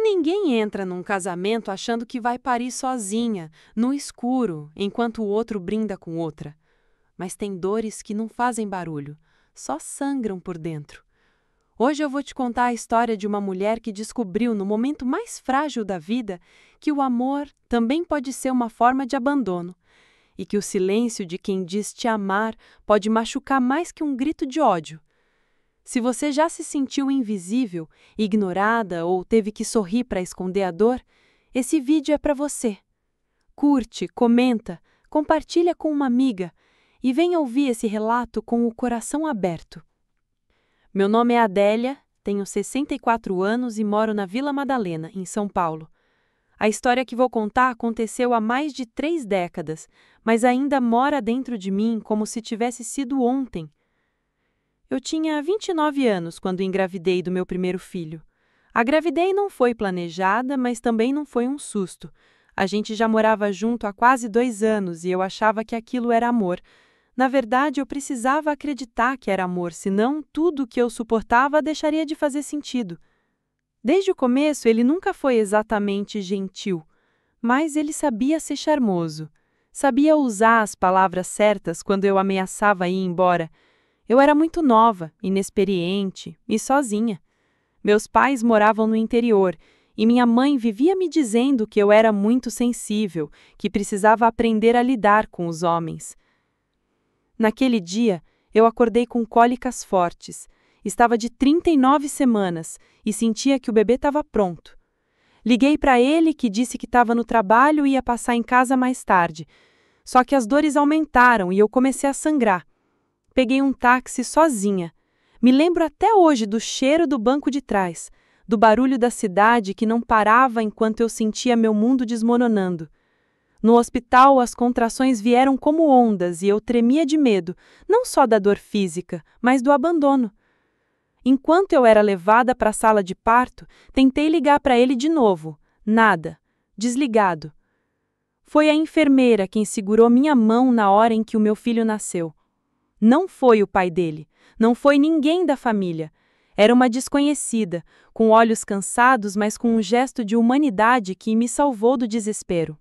Ninguém entra num casamento achando que vai parir sozinha, no escuro, enquanto o outro brinda com outra. Mas tem dores que não fazem barulho, só sangram por dentro. Hoje eu vou te contar a história de uma mulher que descobriu, no momento mais frágil da vida, que o amor também pode ser uma forma de abandono, e que o silêncio de quem diz te amar pode machucar mais que um grito de ódio. Se você já se sentiu invisível, ignorada ou teve que sorrir para esconder a dor, esse vídeo é para você. Curte, comenta, compartilha com uma amiga e venha ouvir esse relato com o coração aberto. Meu nome é Adélia, tenho 64 anos e moro na Vila Madalena, em São Paulo. A história que vou contar aconteceu há mais de 3 décadas, mas ainda mora dentro de mim como se tivesse sido ontem. Eu tinha 29 anos quando engravidei do meu primeiro filho. A gravidez não foi planejada, mas também não foi um susto. A gente já morava junto há quase 2 anos e eu achava que aquilo era amor. Na verdade, eu precisava acreditar que era amor, senão tudo o que eu suportava deixaria de fazer sentido. Desde o começo, ele nunca foi exatamente gentil, mas ele sabia ser charmoso. Sabia usar as palavras certas quando eu ameaçava ir embora. Eu era muito nova, inexperiente e sozinha. Meus pais moravam no interior e minha mãe vivia me dizendo que eu era muito sensível, que precisava aprender a lidar com os homens. Naquele dia, eu acordei com cólicas fortes. Estava de 39 semanas e sentia que o bebê estava pronto. Liguei para ele, que disse que estava no trabalho e ia passar em casa mais tarde. Só que as dores aumentaram e eu comecei a sangrar. Peguei um táxi sozinha. Me lembro até hoje do cheiro do banco de trás, do barulho da cidade que não parava enquanto eu sentia meu mundo desmoronando. No hospital, as contrações vieram como ondas e eu tremia de medo, não só da dor física, mas do abandono. Enquanto eu era levada para a sala de parto, tentei ligar para ele de novo. Nada. Desligado. Foi a enfermeira quem segurou minha mão na hora em que o meu filho nasceu. Não foi o pai dele, não foi ninguém da família. Era uma desconhecida, com olhos cansados, mas com um gesto de humanidade que me salvou do desespero.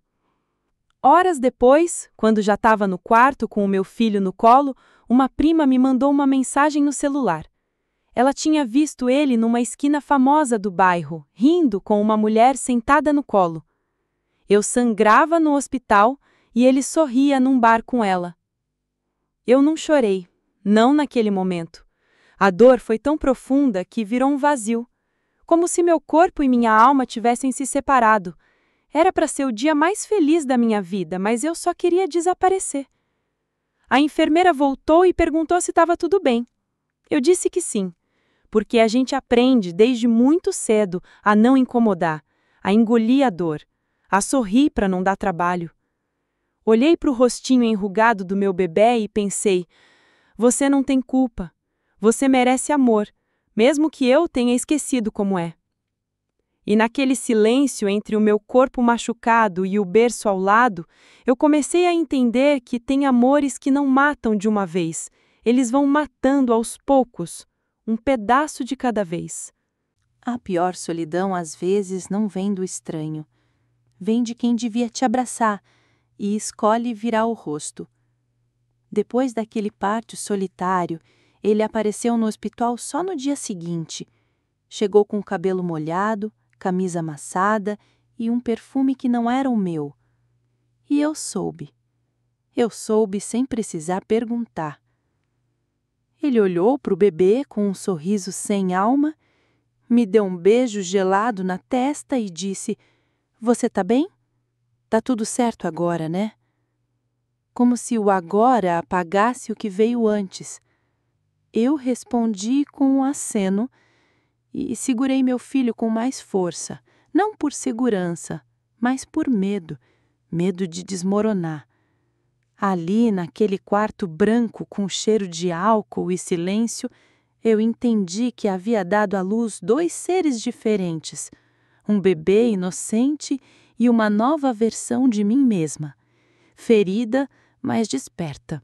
Horas depois, quando já estava no quarto com o meu filho no colo, uma prima me mandou uma mensagem no celular. Ela tinha visto ele numa esquina famosa do bairro, rindo com uma mulher sentada no colo. Eu sangrava no hospital e ele sorria num bar com ela. Eu não chorei, não naquele momento. A dor foi tão profunda que virou um vazio, como se meu corpo e minha alma tivessem se separado. Era para ser o dia mais feliz da minha vida, mas eu só queria desaparecer. A enfermeira voltou e perguntou se estava tudo bem. Eu disse que sim, porque a gente aprende desde muito cedo a não incomodar, a engolir a dor, a sorrir para não dar trabalho. Olhei para o rostinho enrugado do meu bebê e pensei: você não tem culpa. Você merece amor, mesmo que eu tenha esquecido como é. E naquele silêncio entre o meu corpo machucado e o berço ao lado, eu comecei a entender que tem amores que não matam de uma vez. Eles vão matando aos poucos, um pedaço de cada vez. A pior solidão às vezes não vem do estranho. Vem de quem devia te abraçar e escolhe virar o rosto. Depois daquele parto solitário, ele apareceu no hospital só no dia seguinte. Chegou com o cabelo molhado, camisa amassada e um perfume que não era o meu. E eu soube. Eu soube sem precisar perguntar. Ele olhou para o bebê com um sorriso sem alma, me deu um beijo gelado na testa e disse: "Você tá bem? Tá tudo certo agora, né?" Como se o agora apagasse o que veio antes. Eu respondi com um aceno e segurei meu filho com mais força, não por segurança, mas por medo, medo de desmoronar. Ali, naquele quarto branco com cheiro de álcool e silêncio, eu entendi que havia dado à luz 2 seres diferentes, um bebê inocente e uma nova versão de mim mesma, ferida, mas desperta.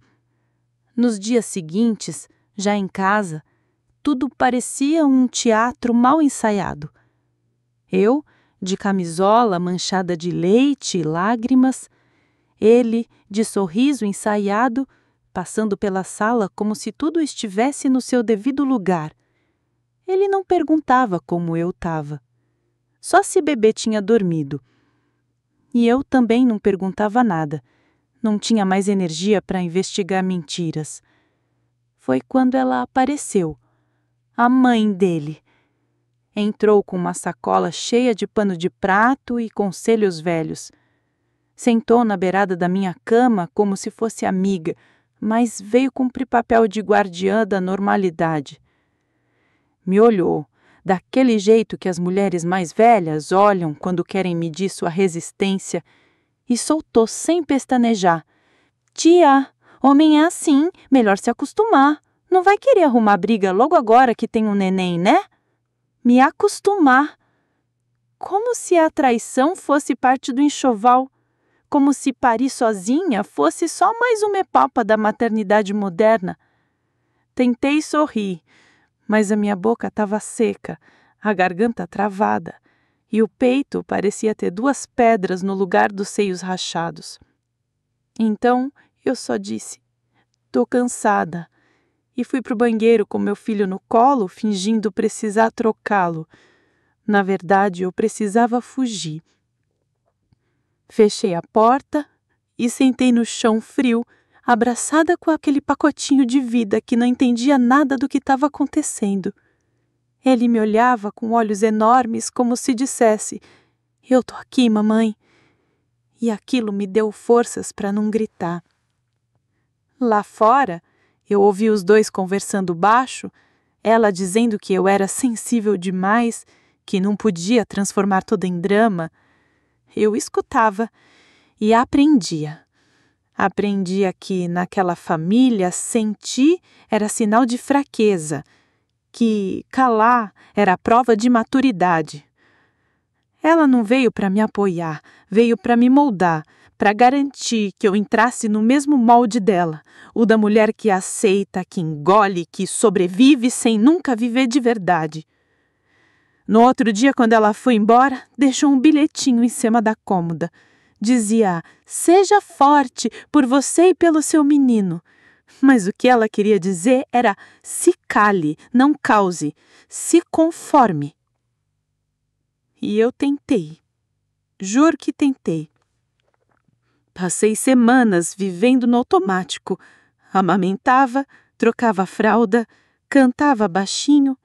Nos dias seguintes, já em casa, tudo parecia um teatro mal ensaiado. Eu, de camisola manchada de leite e lágrimas, ele, de sorriso ensaiado, passando pela sala como se tudo estivesse no seu devido lugar. Ele não perguntava como eu estava, só se bebê tinha dormido. E eu também não perguntava nada, não tinha mais energia para investigar mentiras. Foi quando ela apareceu, a mãe dele. Entrou com uma sacola cheia de pano de prato e conselhos velhos. Sentou na beirada da minha cama como se fosse amiga, mas veio cumprir papel de guardiã da normalidade. Me olhou, daquele jeito que as mulheres mais velhas olham quando querem medir sua resistência, e soltou sem pestanejar. Tia, homem é assim, melhor se acostumar. Não vai querer arrumar briga logo agora que tem um neném, né? Me acostumar. Como se a traição fosse parte do enxoval. Como se parir sozinha fosse só mais uma etapa da maternidade moderna. Tentei sorrir, mas a minha boca estava seca, a garganta travada, e o peito parecia ter 2 pedras no lugar dos seios rachados. Então eu só disse, tô cansada, e fui pro banheiro com meu filho no colo, fingindo precisar trocá-lo. Na verdade, eu precisava fugir. Fechei a porta e sentei no chão frio, abraçada com aquele pacotinho de vida que não entendia nada do que estava acontecendo. Ele me olhava com olhos enormes como se dissesse, eu tô aqui, mamãe. E aquilo me deu forças para não gritar. Lá fora, eu ouvi os 2 conversando baixo, ela dizendo que eu era sensível demais, que não podia transformar tudo em drama. Eu escutava e aprendia. Aprendia que, naquela família, sentir era sinal de fraqueza, que calar era prova de maturidade. Ela não veio para me apoiar, veio para me moldar, para garantir que eu entrasse no mesmo molde dela, o da mulher que aceita, que engole, que sobrevive sem nunca viver de verdade. No outro dia, quando ela foi embora, deixou um bilhetinho em cima da cômoda. Dizia, seja forte por você e pelo seu menino. Mas o que ela queria dizer era, se cale, não cause, se conforme. E eu tentei. Juro que tentei. Passei semanas vivendo no automático. Amamentava, trocava a fralda, cantava baixinho.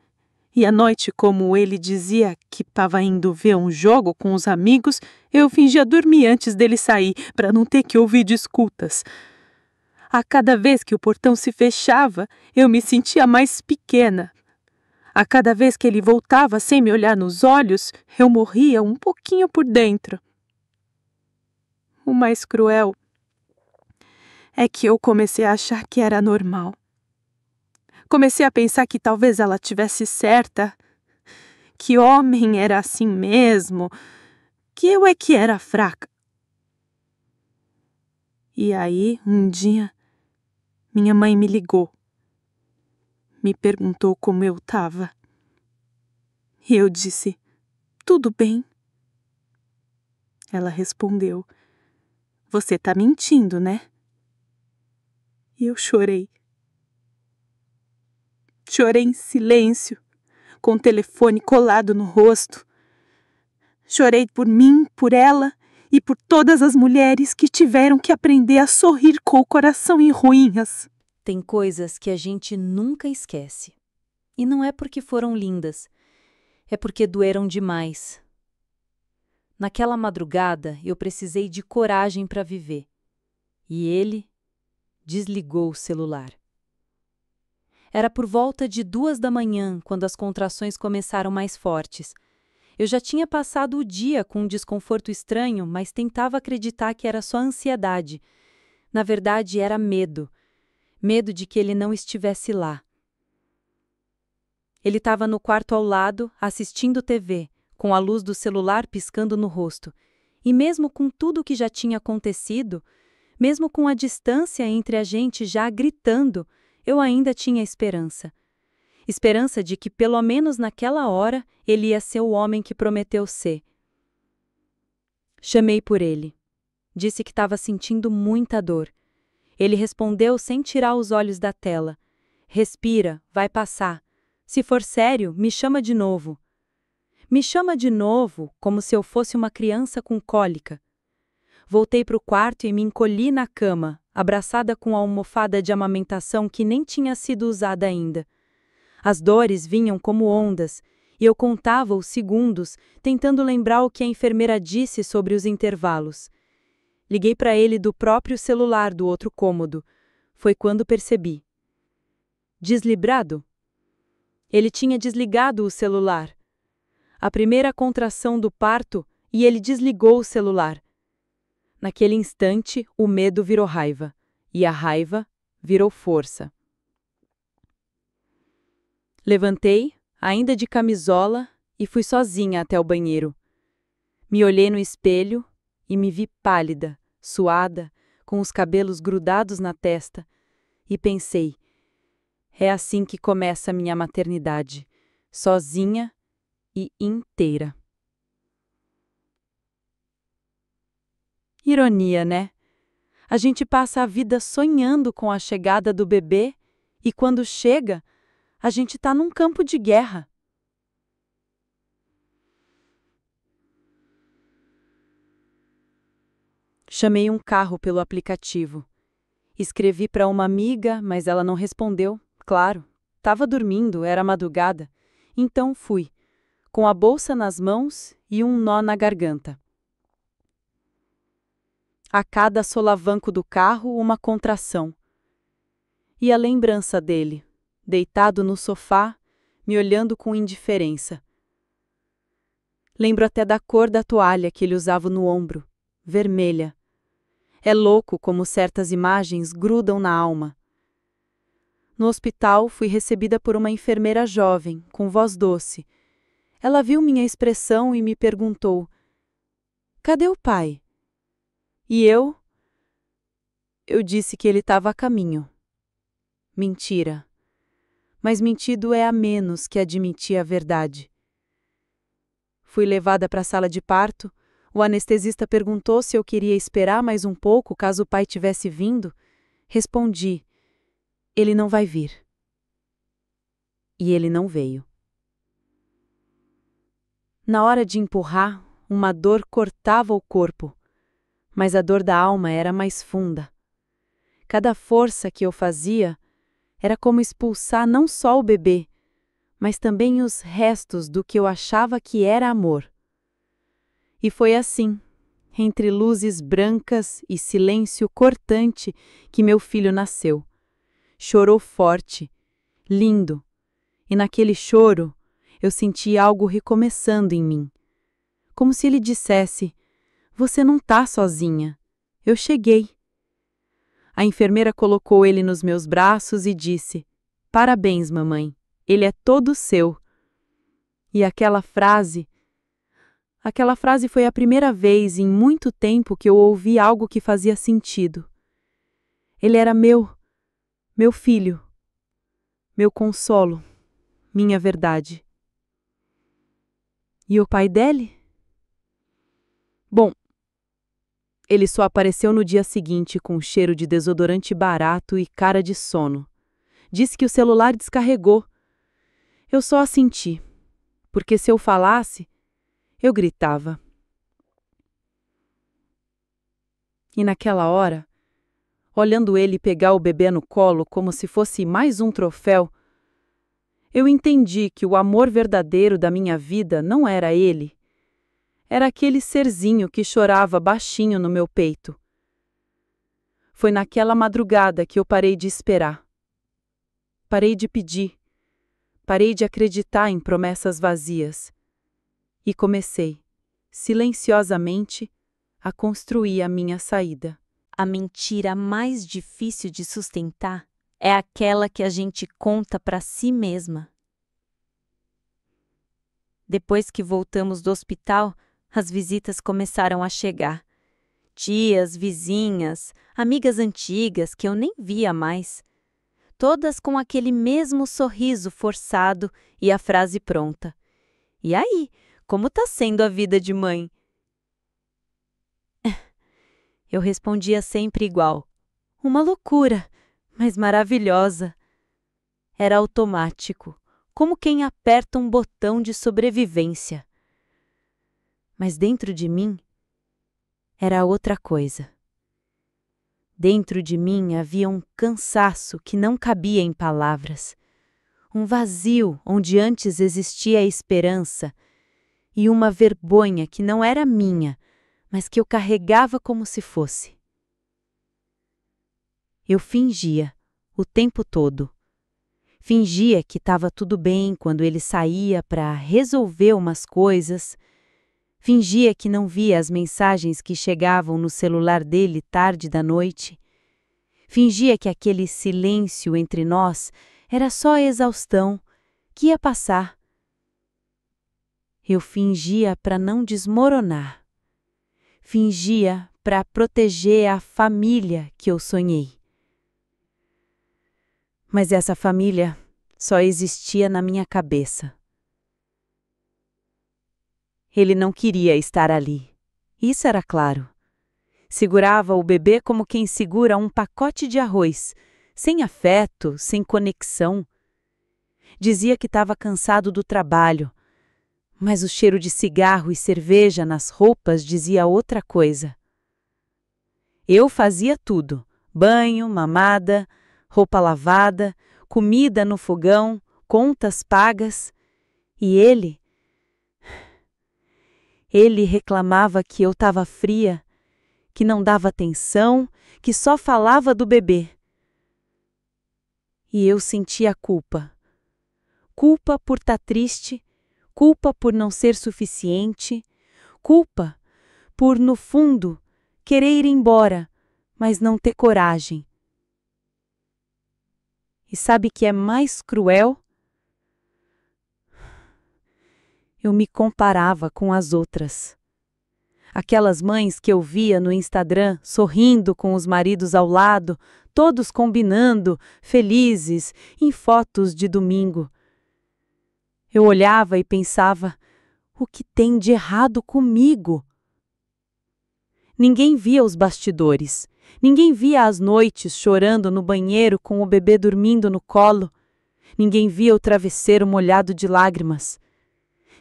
E à noite, como ele dizia que estava indo ver um jogo com os amigos, eu fingia dormir antes dele sair, para não ter que ouvir disputas. A cada vez que o portão se fechava, eu me sentia mais pequena. A cada vez que ele voltava sem me olhar nos olhos, eu morria um pouquinho por dentro. O mais cruel é que eu comecei a achar que era normal. Comecei a pensar que talvez ela tivesse certa, que homem era assim mesmo, que eu é que era fraca. E aí, um dia, minha mãe me ligou. Me perguntou como eu estava. E eu disse, tudo bem. Ela respondeu, você está mentindo, né? E eu chorei. Chorei em silêncio, com o telefone colado no rosto. Chorei por mim, por ela e por todas as mulheres que tiveram que aprender a sorrir com o coração em ruínas. Tem coisas que a gente nunca esquece. E não é porque foram lindas, é porque doeram demais. Naquela madrugada, eu precisei de coragem para viver. E ele desligou o celular. Era por volta de 2 da manhã, quando as contrações começaram mais fortes. Eu já tinha passado o dia com um desconforto estranho, mas tentava acreditar que era só ansiedade. Na verdade, era medo. Medo de que ele não estivesse lá. Ele estava no quarto ao lado, assistindo TV, com a luz do celular piscando no rosto. E mesmo com tudo o que já tinha acontecido, mesmo com a distância entre a gente já gritando, eu ainda tinha esperança. Esperança de que, pelo menos naquela hora, ele ia ser o homem que prometeu ser. Chamei por ele. Disse que estava sentindo muita dor. Ele respondeu sem tirar os olhos da tela. Respira, vai passar. Se for sério, me chama de novo. Me chama de novo, como se eu fosse uma criança com cólica. Voltei para o quarto e me encolhi na cama, abraçada com a almofada de amamentação que nem tinha sido usada ainda. As dores vinham como ondas, e eu contava os segundos, tentando lembrar o que a enfermeira disse sobre os intervalos. Liguei para ele do próprio celular do outro cômodo. Foi quando percebi. Deslibrado? Ele tinha desligado o celular. A primeira contração do parto e ele desligou o celular. Naquele instante, o medo virou raiva, e a raiva virou força. Levantei, ainda de camisola, e fui sozinha até o banheiro. Me olhei no espelho e me vi pálida, suada, com os cabelos grudados na testa, e pensei, é assim que começa a minha maternidade, sozinha e inteira. Ironia, né? A gente passa a vida sonhando com a chegada do bebê e quando chega, a gente está num campo de guerra. Chamei um carro pelo aplicativo. Escrevi para uma amiga, mas ela não respondeu. Claro, estava dormindo, era madrugada. Então fui, com a bolsa nas mãos e um nó na garganta. A cada solavanco do carro, uma contração. E a lembrança dele, deitado no sofá, me olhando com indiferença. Lembro até da cor da toalha que ele usava no ombro, vermelha. É louco como certas imagens grudam na alma. No hospital, fui recebida por uma enfermeira jovem, com voz doce. Ela viu minha expressão e me perguntou: cadê o pai? E eu disse que ele estava a caminho. Mentira. Mas mentido é a menos que admitir a verdade. Fui levada para a sala de parto. O anestesista perguntou se eu queria esperar mais um pouco caso o pai tivesse vindo. Respondi: ele não vai vir. E ele não veio. Na hora de empurrar, uma dor cortava o corpo. Mas a dor da alma era mais funda. Cada força que eu fazia era como expulsar não só o bebê, mas também os restos do que eu achava que era amor. E foi assim, entre luzes brancas e silêncio cortante, que meu filho nasceu. Chorou forte, lindo, e naquele choro eu senti algo recomeçando em mim. Como se ele dissesse: você não tá sozinha. Eu cheguei. A enfermeira colocou ele nos meus braços e disse: parabéns, mamãe. Ele é todo seu. E aquela frase foi a primeira vez em muito tempo que eu ouvi algo que fazia sentido. Ele era meu filho, meu consolo, minha verdade. E o pai dele? Bom, ele só apareceu no dia seguinte com cheiro de desodorante barato e cara de sono. Disse que o celular descarregou. Eu só assenti, porque se eu falasse, eu gritava. E naquela hora, olhando ele pegar o bebê no colo como se fosse mais um troféu, eu entendi que o amor verdadeiro da minha vida não era ele. Era aquele serzinho que chorava baixinho no meu peito. Foi naquela madrugada que eu parei de esperar. Parei de pedir. Parei de acreditar em promessas vazias. E comecei, silenciosamente, a construir a minha saída. A mentira mais difícil de sustentar é aquela que a gente conta para si mesma. Depois que voltamos do hospital, as visitas começaram a chegar. Tias, vizinhas, amigas antigas que eu nem via mais. Todas com aquele mesmo sorriso forçado e a frase pronta. E aí, como tá sendo a vida de mãe? Eu respondia sempre igual. Uma loucura, mas maravilhosa. Era automático, como quem aperta um botão de sobrevivência. Mas dentro de mim era outra coisa. Dentro de mim havia um cansaço que não cabia em palavras, um vazio onde antes existia a esperança e uma vergonha que não era minha, mas que eu carregava como se fosse. Eu fingia, o tempo todo. Fingia que estava tudo bem quando ele saía para resolver umas coisas. Fingia que não via as mensagens que chegavam no celular dele tarde da noite. Fingia que aquele silêncio entre nós era só exaustão, que ia passar. Eu fingia para não desmoronar. Fingia para proteger a família que eu sonhei. Mas essa família só existia na minha cabeça. Ele não queria estar ali. Isso era claro. Segurava o bebê como quem segura um pacote de arroz, sem afeto, sem conexão. Dizia que estava cansado do trabalho, mas o cheiro de cigarro e cerveja nas roupas dizia outra coisa. Eu fazia tudo: banho, mamada, roupa lavada, comida no fogão, contas pagas. E ele reclamava que eu estava fria, que não dava atenção, que só falava do bebê. E eu sentia culpa. Culpa por estar triste, culpa por não ser suficiente, culpa por, no fundo, querer ir embora, mas não ter coragem. E sabe o que é mais cruel? Eu me comparava com as outras. Aquelas mães que eu via no Instagram sorrindo com os maridos ao lado, todos combinando, felizes, em fotos de domingo. Eu olhava e pensava, o que tem de errado comigo? Ninguém via os bastidores. Ninguém via as noites chorando no banheiro com o bebê dormindo no colo. Ninguém via o travesseiro molhado de lágrimas.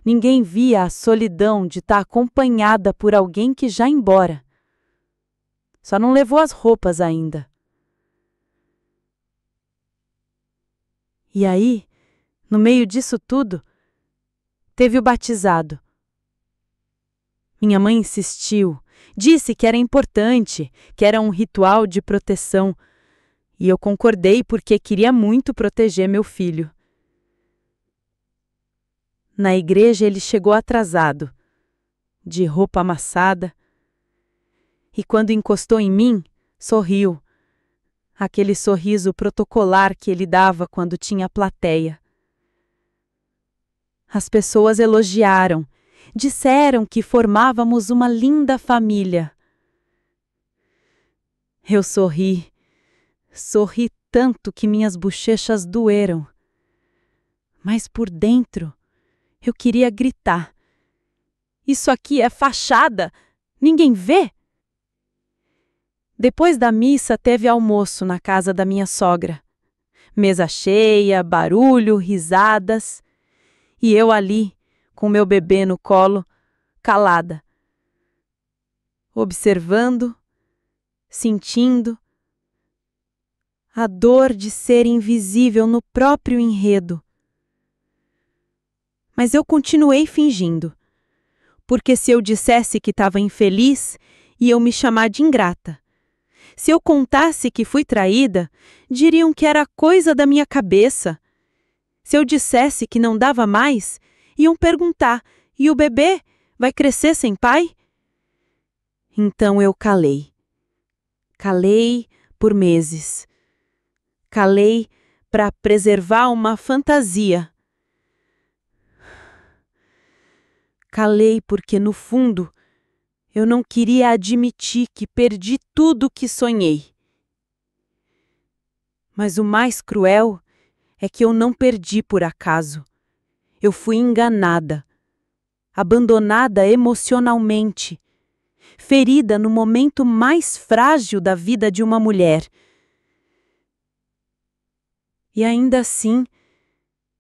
Ninguém via a solidão de estar acompanhada por alguém que já embora. Só não levou as roupas ainda. E aí, no meio disso tudo, teve o batizado. Minha mãe insistiu, disse que era importante, que era um ritual de proteção. E eu concordei porque queria muito proteger meu filho. Na igreja ele chegou atrasado, de roupa amassada, e quando encostou em mim, sorriu. Aquele sorriso protocolar que ele dava quando tinha plateia. As pessoas elogiaram, disseram que formávamos uma linda família. Eu sorri tanto que minhas bochechas doeram. Mas por dentro, eu queria gritar. Isso aqui é fachada! Ninguém vê? Depois da missa teve almoço na casa da minha sogra. Mesa cheia, barulho, risadas. E eu ali, com meu bebê no colo, calada. Observando, sentindo a dor de ser invisível no próprio enredo. Mas eu continuei fingindo, porque se eu dissesse que estava infeliz, iam me chamar de ingrata. Se eu contasse que fui traída, diriam que era coisa da minha cabeça. Se eu dissesse que não dava mais, iam perguntar: e o bebê vai crescer sem pai? Então eu calei. Calei por meses. Calei para preservar uma fantasia. Calei porque, no fundo, eu não queria admitir que perdi tudo que sonhei. Mas o mais cruel é que eu não perdi por acaso. Eu fui enganada, abandonada emocionalmente. ferida no momento mais frágil da vida de uma mulher. E ainda assim,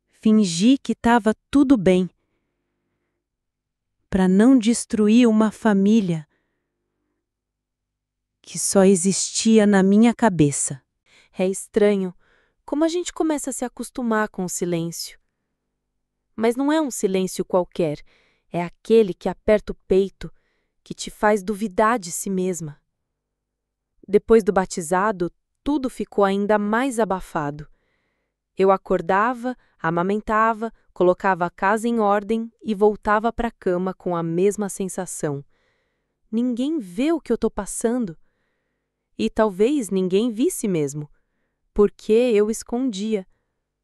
fingi que estava tudo bem, para não destruir uma família que só existia na minha cabeça. É estranho como a gente começa a se acostumar com o silêncio. Mas não é um silêncio qualquer, é aquele que aperta o peito, que te faz duvidar de si mesma. Depois do batizado, tudo ficou ainda mais abafado. Eu acordava, amamentava, colocava a casa em ordem e voltava para a cama com a mesma sensação. Ninguém vê o que eu estou passando. E talvez ninguém visse mesmo, porque eu escondia.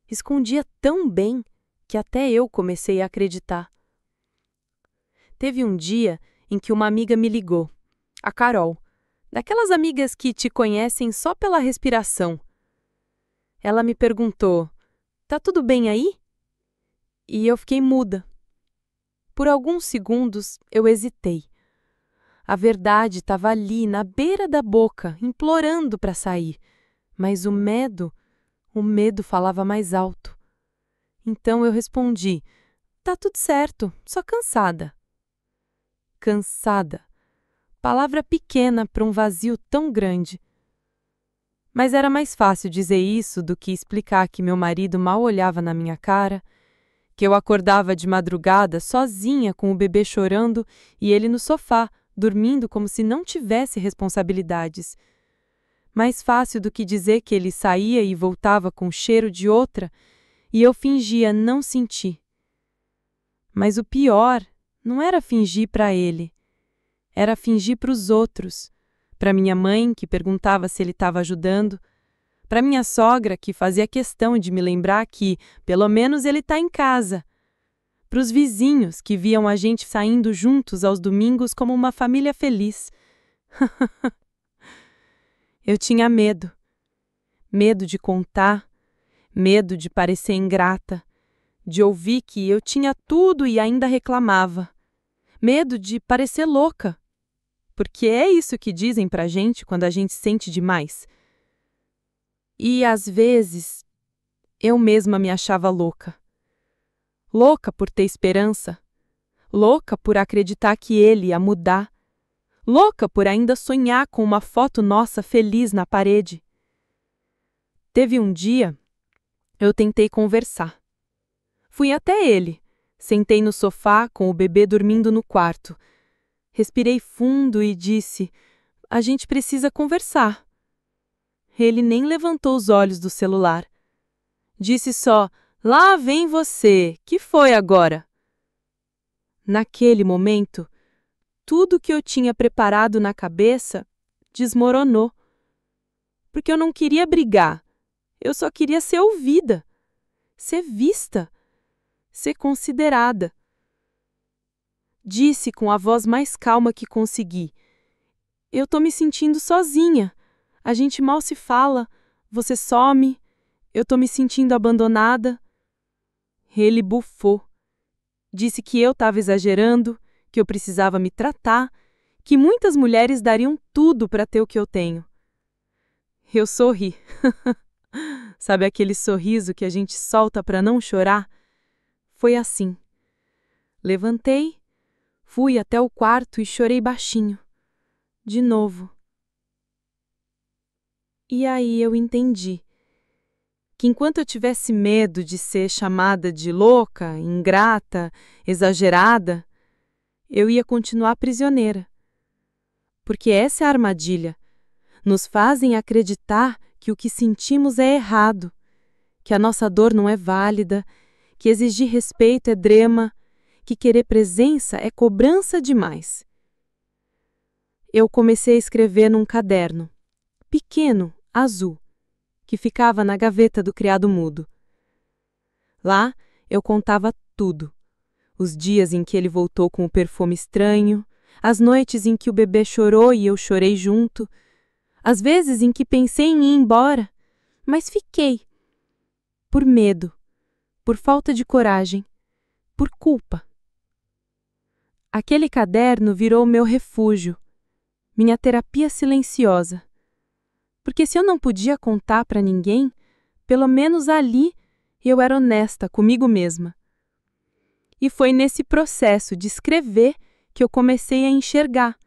Escondia tão bem que até eu comecei a acreditar. Teve um dia em que uma amiga me ligou, a Carol, daquelas amigas que te conhecem só pela respiração. Ela me perguntou: "Tá tudo bem aí?" E eu fiquei muda. Por alguns segundos eu hesitei. A verdade estava ali, na beira da boca, implorando para sair. Mas o medo falava mais alto. Então eu respondi: "Tá tudo certo, só cansada." Cansada. Palavra pequena para um vazio tão grande. Mas era mais fácil dizer isso do que explicar que meu marido mal olhava na minha cara, que eu acordava de madrugada sozinha com o bebê chorando e ele no sofá, dormindo como se não tivesse responsabilidades. Mais fácil do que dizer que ele saía e voltava com o cheiro de outra e eu fingia não sentir. Mas o pior não era fingir para ele, era fingir para os outros, para minha mãe, que perguntava se ele estava ajudando, para minha sogra, que fazia questão de me lembrar que, pelo menos, ele está em casa, para os vizinhos, que viam a gente saindo juntos aos domingos como uma família feliz. Eu tinha medo. Medo de contar, medo de parecer ingrata, de ouvir que eu tinha tudo e ainda reclamava. Medo de parecer louca. Porque é isso que dizem pra gente quando a gente sente demais. E, às vezes, eu mesma me achava louca. Louca por ter esperança. Louca por acreditar que ele ia mudar. Louca por ainda sonhar com uma foto nossa feliz na parede. Teve um dia, eu tentei conversar. Fui até ele. Sentei no sofá com o bebê dormindo no quarto. Respirei fundo e disse: "A gente precisa conversar." Ele nem levantou os olhos do celular. Disse só: "Lá vem você, que foi agora?" Naquele momento, tudo que eu tinha preparado na cabeça desmoronou. Porque eu não queria brigar, eu só queria ser ouvida, ser vista, ser considerada. Disse com a voz mais calma que consegui: "Eu tô me sentindo sozinha. A gente mal se fala, você some, eu tô me sentindo abandonada." Ele bufou. Disse que eu estava exagerando, que eu precisava me tratar, que muitas mulheres dariam tudo para ter o que eu tenho. Eu sorri. Sabe aquele sorriso que a gente solta para não chorar? Foi assim. Levantei, fui até o quarto e chorei baixinho. De novo. E aí eu entendi que enquanto eu tivesse medo de ser chamada de louca, ingrata, exagerada, eu ia continuar prisioneira. Porque essa é a armadilha. Nos fazem acreditar que o que sentimos é errado, que a nossa dor não é válida, que exigir respeito é drema, que querer presença é cobrança demais. Eu comecei a escrever num caderno, pequeno, azul, que ficava na gaveta do criado mudo. Lá eu contava tudo. Os dias em que ele voltou com o perfume estranho, as noites em que o bebê chorou e eu chorei junto, as vezes em que pensei em ir embora, mas fiquei. Por medo, por falta de coragem, por culpa. Aquele caderno virou meu refúgio, minha terapia silenciosa. Porque se eu não podia contar para ninguém, pelo menos ali eu era honesta comigo mesma. E foi nesse processo de escrever que eu comecei a enxergar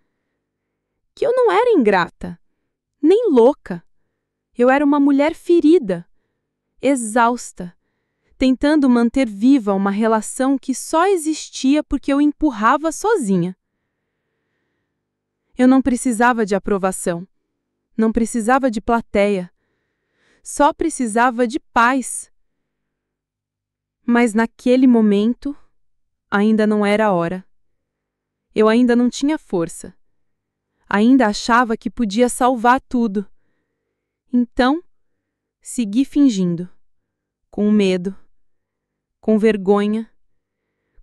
que eu não era ingrata, nem louca. Eu era uma mulher ferida, exausta, tentando manter viva uma relação que só existia porque eu empurrava sozinha. Eu não precisava de aprovação, não precisava de plateia, só precisava de paz. Mas naquele momento, ainda não era a hora. Eu ainda não tinha força. Ainda achava que podia salvar tudo. Então, segui fingindo, com medo, com vergonha,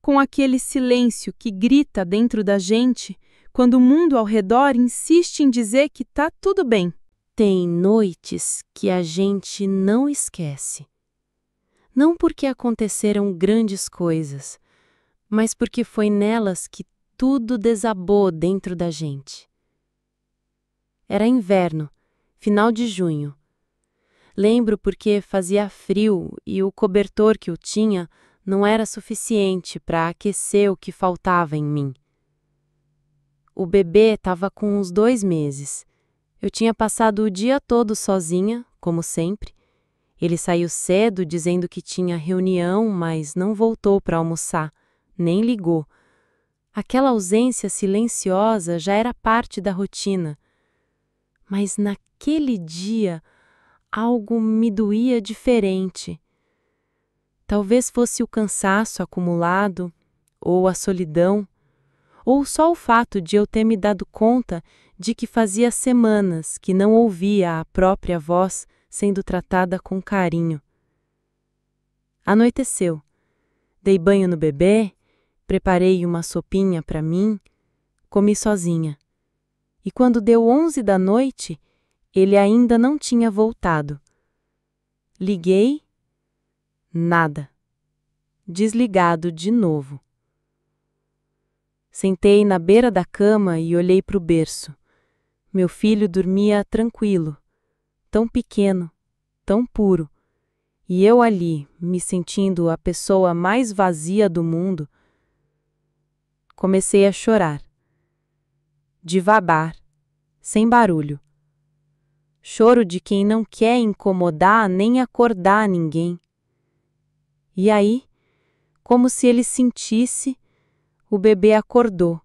com aquele silêncio que grita dentro da gente quando o mundo ao redor insiste em dizer que tá tudo bem. Tem noites que a gente não esquece. Não porque aconteceram grandes coisas, mas porque foi nelas que tudo desabou dentro da gente. Era inverno, final de junho. Lembro porque fazia frio e o cobertor que eu tinha não era suficiente para aquecer o que faltava em mim. O bebê estava com uns 2 meses. Eu tinha passado o dia todo sozinha, como sempre. Ele saiu cedo dizendo que tinha reunião, mas não voltou para almoçar, nem ligou. Aquela ausência silenciosa já era parte da rotina. Mas naquele dia, algo me doía diferente. Talvez fosse o cansaço acumulado, ou a solidão, ou só o fato de eu ter me dado conta de que fazia semanas que não ouvia a própria voz sendo tratada com carinho. Anoiteceu. Dei banho no bebê, preparei uma sopinha para mim, comi sozinha. E quando deu 11 da noite, ele ainda não tinha voltado. Liguei, nada. Desligado de novo. Sentei na beira da cama e olhei para o berço. Meu filho dormia tranquilo, tão pequeno, tão puro. E eu ali, me sentindo a pessoa mais vazia do mundo, comecei a chorar. Devagar, sem barulho. Choro de quem não quer incomodar nem acordar ninguém. E aí, como se ele sentisse, o bebê acordou,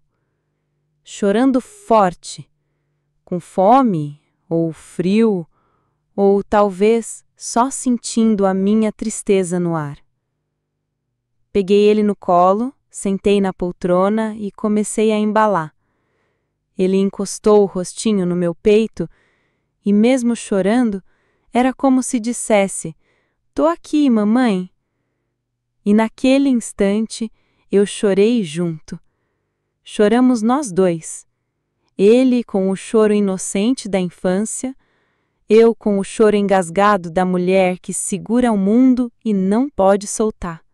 chorando forte, com fome, ou frio, ou talvez só sentindo a minha tristeza no ar. Peguei ele no colo, sentei na poltrona e comecei a embalar. Ele encostou o rostinho no meu peito e, mesmo chorando, era como se dissesse: "Tô aqui, mamãe." E naquele instante, eu chorei junto. Choramos nós dois. Ele com o choro inocente da infância, eu com o choro engasgado da mulher que segura o mundo e não pode soltar.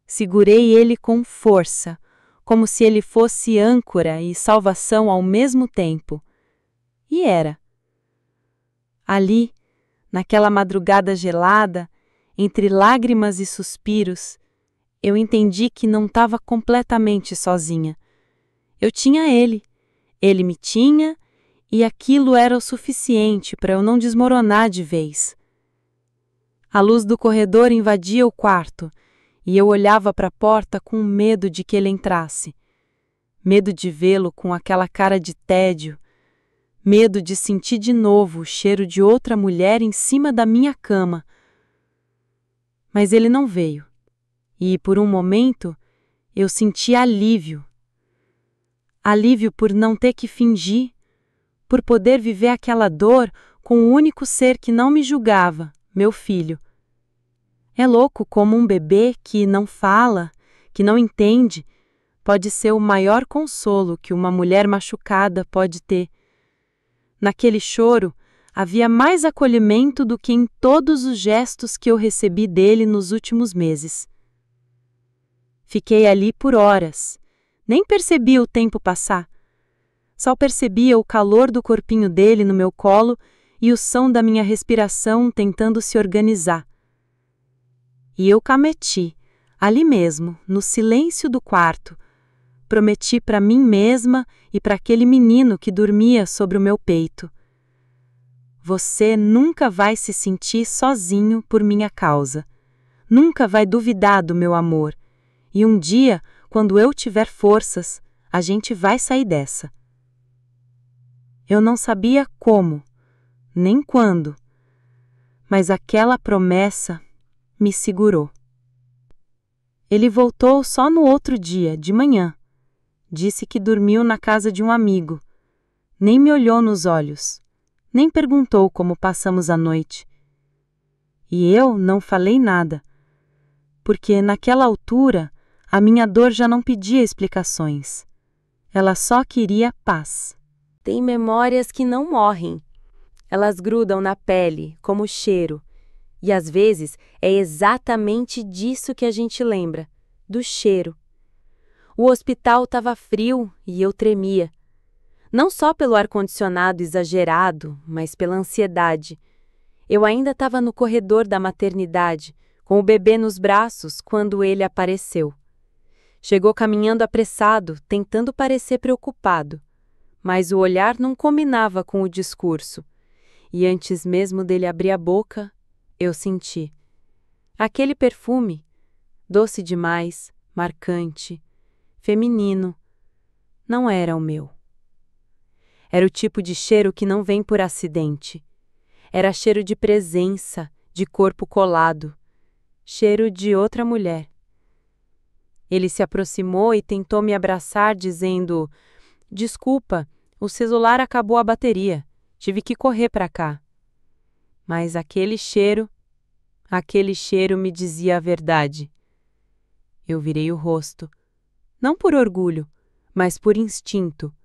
Segurei ele com força, como se ele fosse âncora e salvação ao mesmo tempo. E era. Ali, naquela madrugada gelada, entre lágrimas e suspiros, eu entendi que não estava completamente sozinha. Eu tinha ele, ele me tinha, e aquilo era o suficiente para eu não desmoronar de vez. A luz do corredor invadia o quarto, e eu olhava para a porta com medo de que ele entrasse. Medo de vê-lo com aquela cara de tédio. Medo de sentir de novo o cheiro de outra mulher em cima da minha cama. Mas ele não veio. E, por um momento, eu senti alívio. Alívio por não ter que fingir, por poder viver aquela dor com o único ser que não me julgava, meu filho. É louco como um bebê que não fala, que não entende, pode ser o maior consolo que uma mulher machucada pode ter. Naquele choro, havia mais acolhimento do que em todos os gestos que eu recebi dele nos últimos meses. Fiquei ali por horas. Nem percebi o tempo passar. Só percebia o calor do corpinho dele no meu colo e o som da minha respiração tentando se organizar. E eu prometi, ali mesmo, no silêncio do quarto, prometi para mim mesma e para aquele menino que dormia sobre o meu peito: você nunca vai se sentir sozinho por minha causa. Nunca vai duvidar do meu amor. E um dia, quando eu tiver forças, a gente vai sair dessa. Eu não sabia como, nem quando, mas aquela promessa me segurou. Ele voltou só no outro dia, de manhã. Disse que dormiu na casa de um amigo. Nem me olhou nos olhos, nem perguntou como passamos a noite. E eu não falei nada, porque naquela altura a minha dor já não pedia explicações. Ela só queria paz. Tem memórias que não morrem. Elas grudam na pele, como cheiro. E às vezes é exatamente disso que a gente lembra, do cheiro. O hospital estava frio e eu tremia. Não só pelo ar-condicionado exagerado, mas pela ansiedade. Eu ainda estava no corredor da maternidade, com o bebê nos braços, quando ele apareceu. Chegou caminhando apressado, tentando parecer preocupado. Mas o olhar não combinava com o discurso. E antes mesmo dele abrir a boca, eu senti. Aquele perfume, doce demais, marcante, feminino, não era o meu. Era o tipo de cheiro que não vem por acidente. Era cheiro de presença, de corpo colado. Cheiro de outra mulher. Ele se aproximou e tentou me abraçar, dizendo: desculpa, o celular acabou a bateria. Tive que correr para cá. Mas aquele cheiro me dizia a verdade. Eu virei o rosto. Não por orgulho, mas por instinto.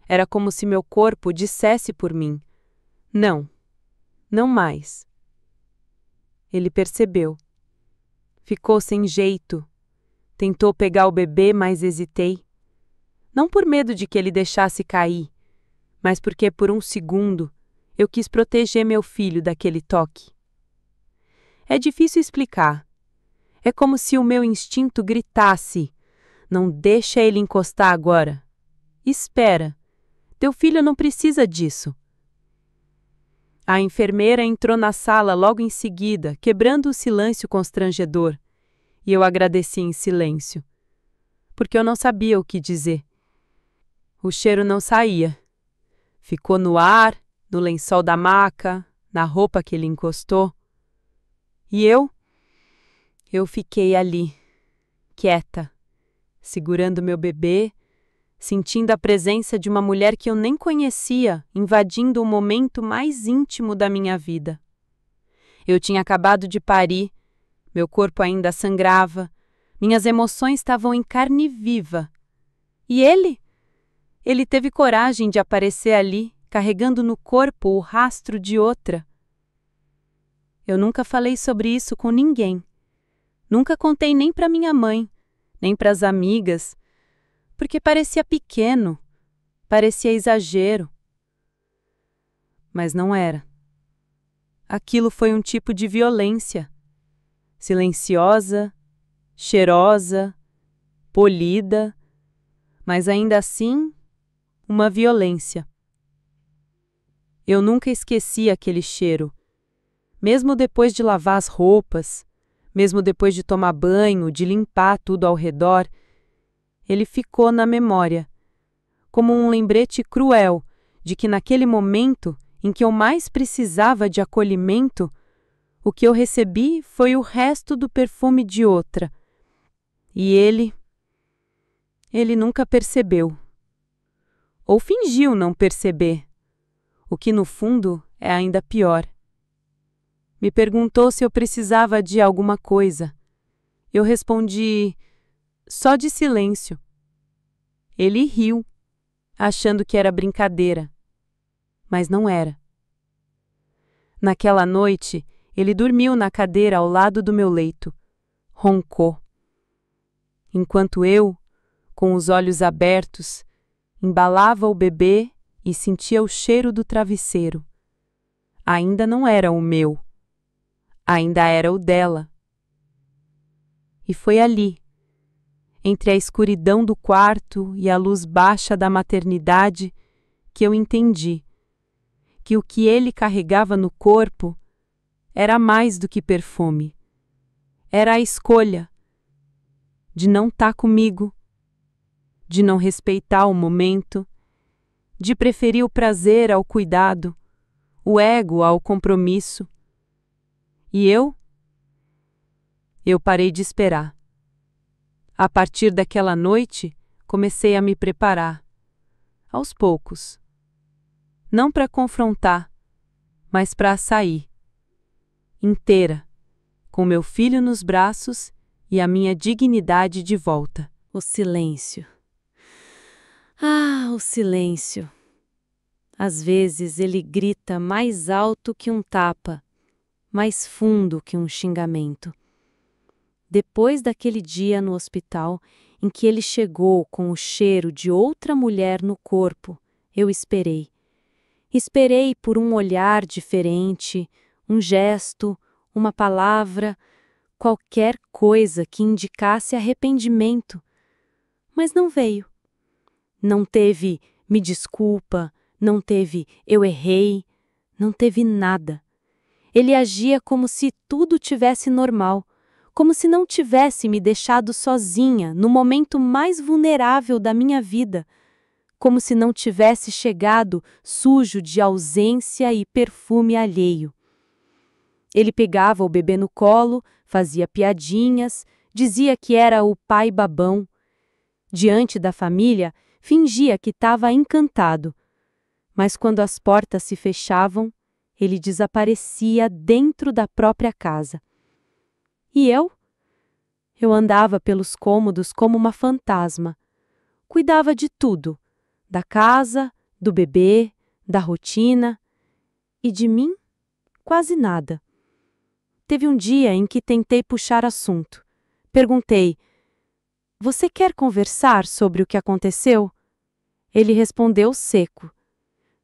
Era como se meu corpo dissesse por mim: não, não mais. Ele percebeu. Ficou sem jeito. Tentou pegar o bebê, mas hesitei. Não por medo de que ele deixasse cair, mas porque por um segundo eu quis proteger meu filho daquele toque. É difícil explicar. É como se o meu instinto gritasse: não deixa ele encostar agora. Espera. Teu filho não precisa disso. A enfermeira entrou na sala logo em seguida, quebrando o silêncio constrangedor. E eu agradeci em silêncio, porque eu não sabia o que dizer. O cheiro não saía. Ficou no ar, no lençol da maca, na roupa que ele encostou. E eu fiquei ali, quieta, segurando meu bebê, sentindo a presença de uma mulher que eu nem conhecia, invadindo o momento mais íntimo da minha vida. Eu tinha acabado de parir, meu corpo ainda sangrava, minhas emoções estavam em carne viva. E ele? Ele teve coragem de aparecer ali, carregando no corpo o rastro de outra. Eu nunca falei sobre isso com ninguém. Nunca contei nem para minha mãe, nem para as amigas, porque parecia pequeno, parecia exagero. Mas não era. Aquilo foi um tipo de violência. Silenciosa, cheirosa, polida, mas ainda assim, uma violência. Eu nunca esqueci aquele cheiro. Mesmo depois de lavar as roupas, mesmo depois de tomar banho, de limpar tudo ao redor, ele ficou na memória, como um lembrete cruel de que naquele momento em que eu mais precisava de acolhimento, o que eu recebi foi o resto do perfume de outra. E ele nunca percebeu. Ou fingiu não perceber, o que no fundo é ainda pior. Me perguntou se eu precisava de alguma coisa. Eu respondi: só de silêncio. Ele riu, achando que era brincadeira. Mas não era. Naquela noite, ele dormiu na cadeira ao lado do meu leito. Roncou. Enquanto eu, com os olhos abertos, Embalava o bebê e sentia o cheiro do travesseiro. Ainda não era o meu. Ainda era o dela. E foi ali, entre a escuridão do quarto e a luz baixa da maternidade, que eu entendi que o que ele carregava no corpo era mais do que perfume. Era a escolha de não estar comigo, de não respeitar o momento, de preferir o prazer ao cuidado, o ego ao compromisso. E eu parei de esperar. A partir daquela noite, comecei a me preparar, aos poucos. Não para confrontar, mas para sair, inteira, com meu filho nos braços e a minha dignidade de volta. O silêncio. Ah, o silêncio. Às vezes ele grita mais alto que um tapa, mais fundo que um xingamento. Depois daquele dia no hospital, em que ele chegou com o cheiro de outra mulher no corpo, eu esperei. Esperei por um olhar diferente, um gesto, uma palavra, qualquer coisa que indicasse arrependimento. Mas não veio. Não teve "me desculpa", não teve "eu errei", não teve nada. Ele agia como se tudo tivesse normal, como se não tivesse me deixado sozinha no momento mais vulnerável da minha vida, como se não tivesse chegado sujo de ausência e perfume alheio. Ele pegava o bebê no colo, fazia piadinhas, dizia que era o pai babão. Diante da família, fingia que estava encantado. Mas quando as portas se fechavam, ele desaparecia dentro da própria casa. E eu? Eu andava pelos cômodos como uma fantasma. Cuidava de tudo, da casa, do bebê, da rotina. E de mim, quase nada. Teve um dia em que tentei puxar assunto. Perguntei: "Você quer conversar sobre o que aconteceu?" Ele respondeu seco: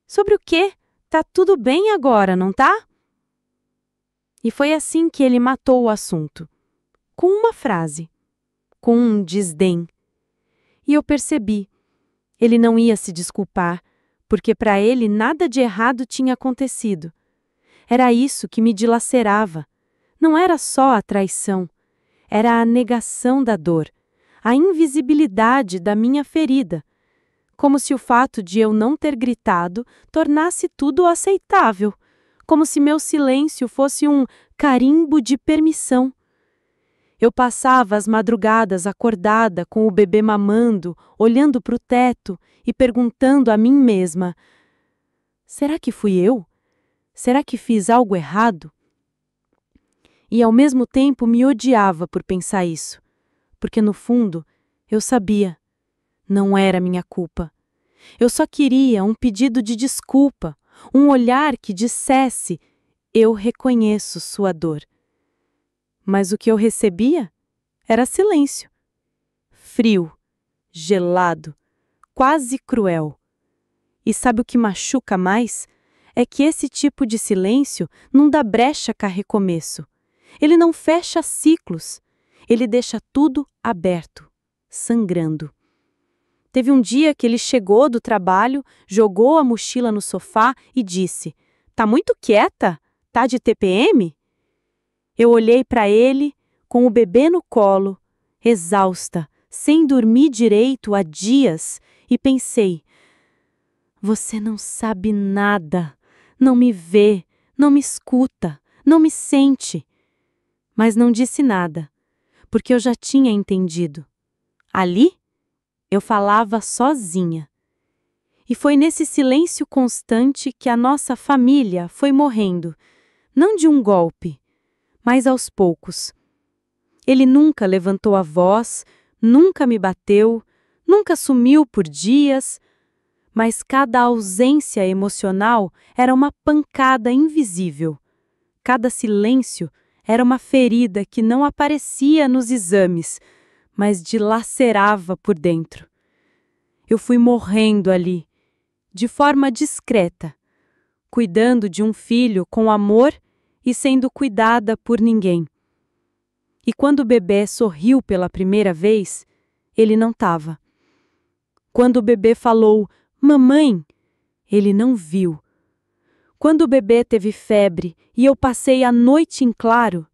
"Sobre o quê? Tá tudo bem agora, não tá?" E foi assim que ele matou o assunto. Com uma frase. Com um desdém. E eu percebi. Ele não ia se desculpar, porque para ele nada de errado tinha acontecido. Era isso que me dilacerava. Não era só a traição. Era a negação da dor, a invisibilidade da minha ferida. Como se o fato de eu não ter gritado tornasse tudo aceitável. Como se meu silêncio fosse um carimbo de permissão. Eu passava as madrugadas acordada com o bebê mamando, olhando para o teto e perguntando a mim mesma: será que fui eu? Será que fiz algo errado? E ao mesmo tempo me odiava por pensar isso, porque no fundo eu sabia, não era minha culpa. Eu só queria um pedido de desculpa, um olhar que dissesse: eu reconheço sua dor. Mas o que eu recebia era silêncio. Frio, gelado, quase cruel. E sabe o que machuca mais? É que esse tipo de silêncio não dá brecha para recomeço. Ele não fecha ciclos. Ele deixa tudo aberto, sangrando. Teve um dia que ele chegou do trabalho, jogou a mochila no sofá e disse: "Tá muito quieta? Tá de TPM?" Eu olhei para ele, com o bebê no colo, exausta, sem dormir direito há dias, e pensei: você não sabe nada, não me vê, não me escuta, não me sente. Mas não disse nada, porque eu já tinha entendido. Ali, eu falava sozinha. E foi nesse silêncio constante que a nossa família foi morrendo, não de um golpe, mas aos poucos. Ele nunca levantou a voz, nunca me bateu, nunca sumiu por dias, mas cada ausência emocional era uma pancada invisível. Cada silêncio era uma ferida que não aparecia nos exames, mas dilacerava por dentro. Eu fui morrendo ali, de forma discreta, cuidando de um filho com amor e sendo cuidada por ninguém. E quando o bebê sorriu pela primeira vez, ele não estava. Quando o bebê falou, mamãe, ele não viu. Quando o bebê teve febre e eu passei a noite em claro,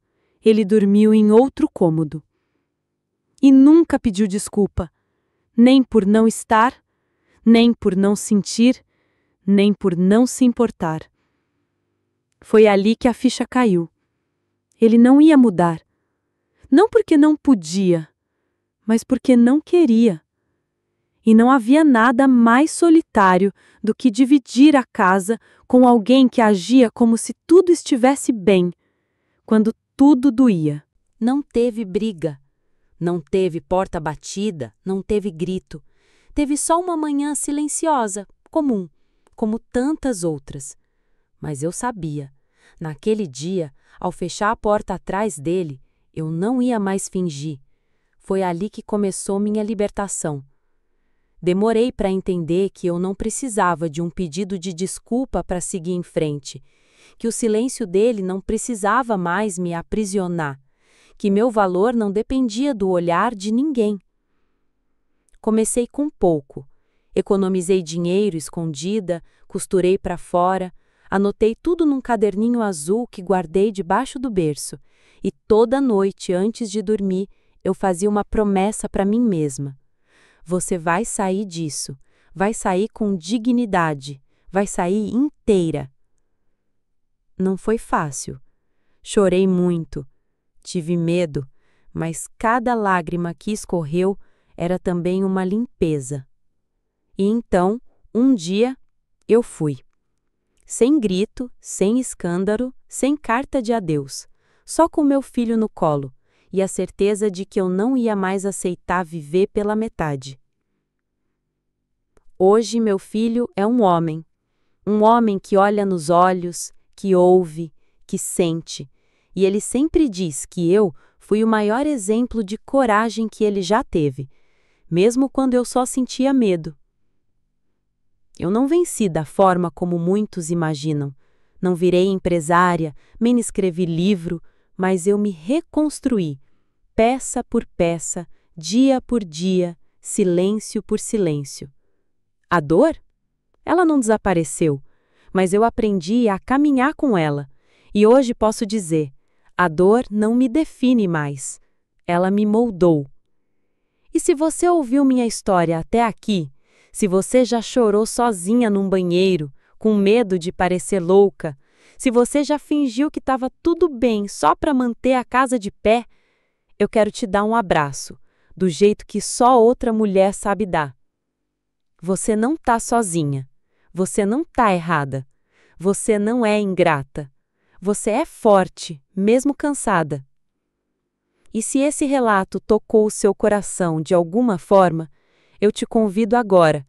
ele dormiu em outro cômodo. E nunca pediu desculpa, nem por não estar, nem por não sentir, nem por não se importar. Foi ali que a ficha caiu. Ele não ia mudar. Não porque não podia, mas porque não queria. E não havia nada mais solitário do que dividir a casa com alguém que agia como se tudo estivesse bem, quando tudo doía. Não teve briga, não teve porta batida, não teve grito. Teve só uma manhã silenciosa, comum, como tantas outras. Mas eu sabia, naquele dia, ao fechar a porta atrás dele, eu não ia mais fingir. Foi ali que começou minha libertação. Demorei para entender que eu não precisava de um pedido de desculpa para seguir em frente, que o silêncio dele não precisava mais me aprisionar, que meu valor não dependia do olhar de ninguém. Comecei com pouco. Economizei dinheiro escondida, costurei para fora, anotei tudo num caderninho azul que guardei debaixo do berço, e toda noite, antes de dormir, eu fazia uma promessa para mim mesma. Você vai sair disso, vai sair com dignidade, vai sair inteira. Não foi fácil. Chorei muito, tive medo, mas cada lágrima que escorreu era também uma limpeza. E então, um dia, eu fui. Sem grito, sem escândalo, sem carta de adeus, só com meu filho no colo e a certeza de que eu não ia mais aceitar viver pela metade. Hoje meu filho é um homem que olha nos olhos, que ouve, que sente, e ele sempre diz que eu fui o maior exemplo de coragem que ele já teve, mesmo quando eu só sentia medo. Eu não venci da forma como muitos imaginam. Não virei empresária, nem escrevi livro, mas eu me reconstruí, peça por peça, dia por dia, silêncio por silêncio. A dor? Ela não desapareceu, mas eu aprendi a caminhar com ela. E hoje posso dizer, a dor não me define mais. Ela me moldou. E se você ouviu minha história até aqui, se você já chorou sozinha num banheiro, com medo de parecer louca, se você já fingiu que estava tudo bem só para manter a casa de pé, eu quero te dar um abraço, do jeito que só outra mulher sabe dar. Você não está sozinha. Você não está errada. Você não é ingrata. Você é forte, mesmo cansada. E se esse relato tocou o seu coração de alguma forma, eu te convido agora.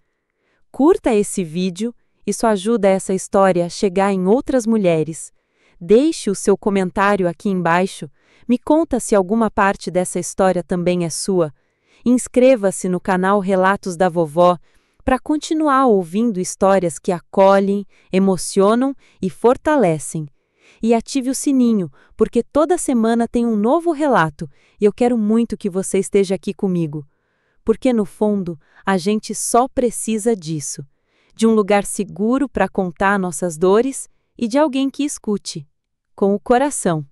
Curta esse vídeo, isso ajuda essa história a chegar em outras mulheres. Deixe o seu comentário aqui embaixo. Me conta se alguma parte dessa história também é sua. Inscreva-se no canal Relatos da Vovó para continuar ouvindo histórias que acolhem, emocionam e fortalecem. E ative o sininho, porque toda semana tem um novo relato e eu quero muito que você esteja aqui comigo. Porque, no fundo, a gente só precisa disso. De um lugar seguro para contar nossas dores e de alguém que escute. Com o coração.